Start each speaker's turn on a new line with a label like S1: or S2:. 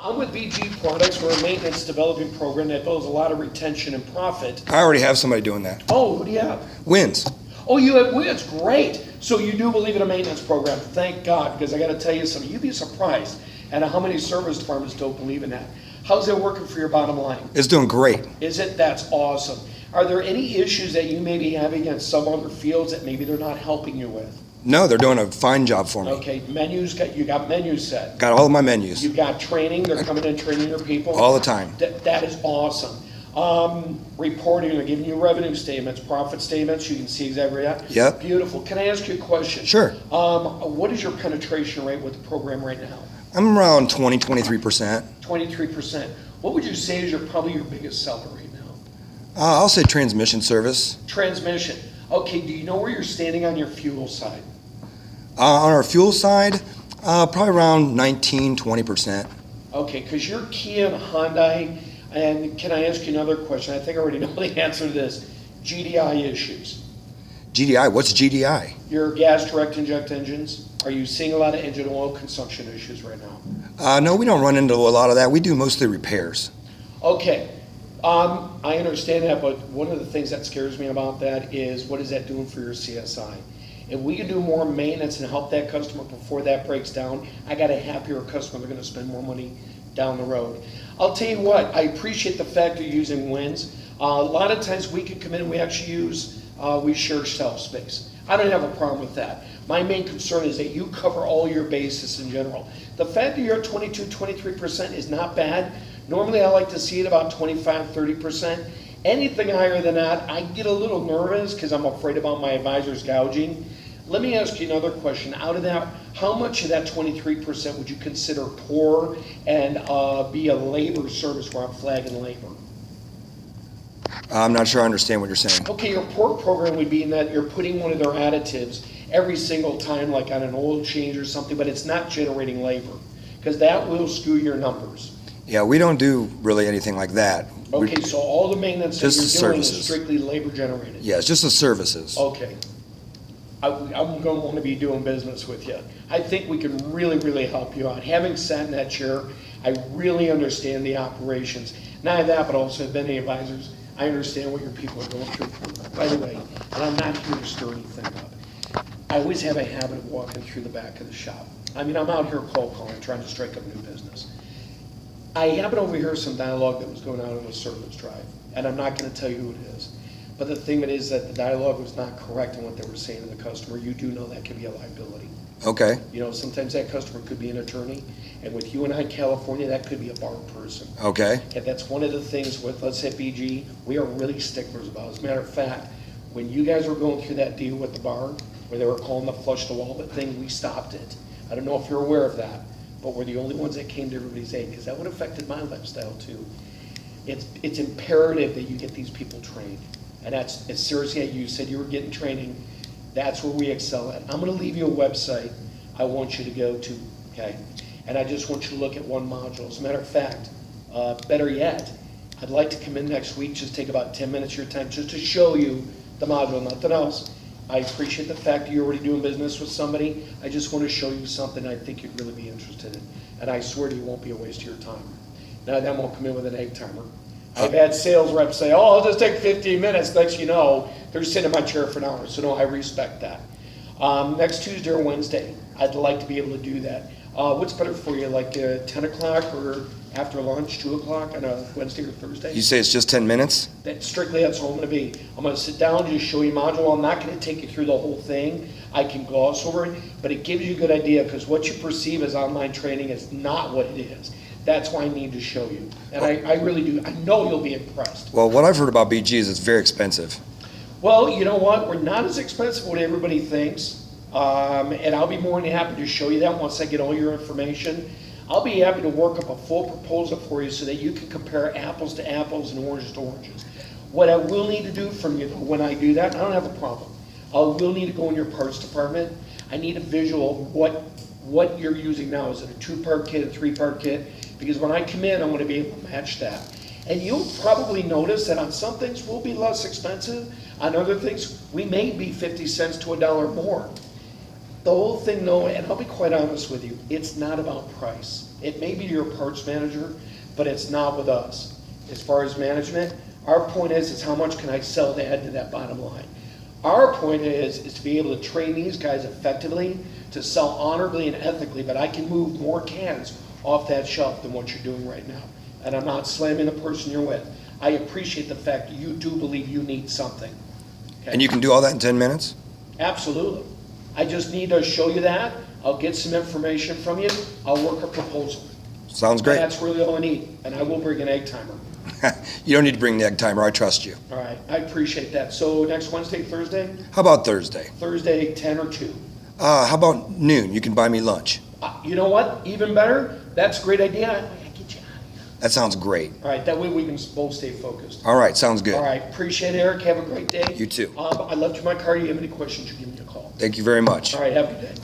S1: I'm with BG Products. We're a maintenance developing program that builds a lot of retention and profit.
S2: I already have somebody doing that.
S1: Oh, who do you have?
S2: Wins.
S1: Oh, you have Wins. Great. So you do believe in a maintenance program. Thank God, because I got to tell you something. You'd be surprised at how many service departments don't believe in that. How's that working for your bottom line?
S2: It's doing great.
S1: Is it? That's awesome. Are there any issues that you may be having in some other fields that maybe they're not helping you with?
S2: No, they're doing a fine job for me.
S1: Okay, menus, you got menus set.
S2: Got all of my menus.
S1: You've got training, they're coming in training their people.
S2: All the time.
S1: That is awesome. Reporting, they're giving you revenue statements, profit statements, you can see exactly that.
S2: Yep.
S1: Beautiful. Can I ask you a question?
S2: Sure.
S1: What is your penetration rate with the program right now?
S2: I'm around 23%.
S1: 23%. What would you say is probably your biggest seller right now?
S2: I'll say transmission service.
S1: Transmission. Okay, do you know where you're standing on your fuel side?
S2: On our fuel side, probably around 19-20%.
S1: Okay, because you're Kia and Hyundai, and can I ask you another question? I think I already know the answer to this. GDI issues.
S2: GDI, what's GDI?
S1: Your gas direct inject engines, are you seeing a lot of engine oil consumption issues right now?
S2: No, we don't run into a lot of that. We do mostly repairs.
S1: Okay, I understand that, but one of the things that scares me about that is what is that doing for your CSI? If we can do more maintenance and help that customer before that breaks down, I got a happier customer. They're going to spend more money down the road. I'll tell you what, I appreciate the fact you're using Wins. A lot of times we can come in and we actually use, we share shelf space. I don't have a problem with that. My main concern is that you cover all your bases in general. The fact that you're at 22-23% is not bad. Normally I like to see it about 25-30%. Anything higher than that, I get a little nervous because I'm afraid about my advisors gouging. Let me ask you another question. Out of that, how much of that 23% would you consider poor and be a labor service where I'm flagging labor?
S2: I'm not sure I understand what you're saying.
S1: Okay, your poor program would be in that you're putting one of their additives every single time, like on an oil change or something, but it's not generating labor, because that will skew your numbers.
S2: Yeah, we don't do really anything like that.
S1: Okay, so all the maintenance that
S2: Just
S1: you're doing
S2: services.
S1: is strictly labor generated?
S2: Yeah, it's just the services.
S1: Okay. I'm going to want to be doing business with you. I think we can really, really help you out. Having sat in that chair, I really understand the operations. Not that, but also have been the advisors. I understand what your people are going through. By the way, and I'm not here to stir anything up. I always have a habit of walking through the back of the shop. I mean, I'm out here cold calling, trying to strike up new business. I happen to overhear some dialogue that was going on in the service drive, and I'm not going to tell you who it is. But the thing is that the dialogue was not correct in what they were saying to the customer. You do know that could be a liability.
S2: Okay.
S1: You know, sometimes that customer could be an attorney, and with you and I in California, that could be a bar person.
S2: Okay.
S1: And that's one of the things with us at BG, we are really sticklers about. As a matter of fact, when you guys were going through that deal with the bar, where they were calling the flush the wallet thing, we stopped it. I don't know if you're aware of that, but we're the only ones that came to everybody's aid, because that would have affected my lifestyle too. It's imperative that you get these people trained. And that's, it's seriously, you said you were getting training, that's where we excel at. I'm gonna leave you a website I want you to go to, okay? And I just want you to look at one module. As a matter of fact, better yet, I'd like to come in next week, just take about 10 minutes of your time, just to show you the module, nothing else. I appreciate the fact that you're already doing business with somebody. I just want to show you something I think you'd really be interested in. And I swear to you, it won't be a waste of your time. Now, that won't come in with an egg timer. I've had sales reps say, oh, I'll just take 15 minutes. Next you know, they're sitting in my chair for an hour. So no, I respect that. Next Tuesday or Wednesday, I'd like to be able to do that. What's better for you, like 10 o'clock or after lunch, 2 o'clock on a Wednesday or Thursday?
S2: You say it's just 10 minutes?
S1: Strictly, that's all I'm going to be. I'm going to sit down and just show you module. I'm not going to take you through the whole thing. I can gloss over it, but it gives you a good idea, because what you perceive as online training is not what it is. That's why I need to show you. And I really do. I know you'll be impressed.
S2: Well, what I've heard about BG is it's very expensive.
S1: Well, you know what? We're not as expensive as what everybody thinks. And I'll be more than happy to show you that once I get all your information. I'll be happy to work up a full proposal for you so that you can compare apples to apples and oranges to oranges. What I will need to do from you when I do that, I don't have a problem. I will need to go in your parts department. I need a visual of what you're using now. Is it a 2-part kit, a 3-part kit? Because when I come in, I'm going to be able to match that. And you'll probably notice that on some things we'll be less expensive. On other things, we may be 50 cents to $1 more. The whole thing, though, and I'll be quite honest with you, it's not about price. It may be your parts manager, but it's not with us. As far as management, our point is how much can I sell to add to that bottom line? Our point is to be able to train these guys effectively to sell honorably and ethically, but I can move more cans off that shelf than what you're doing right now. And I'm not slamming the person you're with. I appreciate the fact that you do believe you need something. Okay?
S2: And you can do all that in 10 minutes?
S1: Absolutely. I just need to show you that. I'll get some information from you. I'll work a proposal.
S2: Sounds great.
S1: That's really all I need. And I will bring an egg timer.
S2: You don't need to bring the egg timer. I trust you.
S1: All right. I appreciate that. So next Wednesday, Thursday?
S2: How about Thursday?
S1: Thursday, 10 or 2.
S2: How about noon? You can buy me lunch.
S1: You know what? Even better. That's a great idea. I get you out of here.
S2: That sounds great.
S1: All right. That way we can both stay focused.
S2: All right. Sounds good.
S1: All right. Appreciate it, Eric. Have a great day.
S2: You too.
S1: I left you my card. If you have any questions, you give me a call.
S2: Thank you very much.
S1: All right. Have a good day.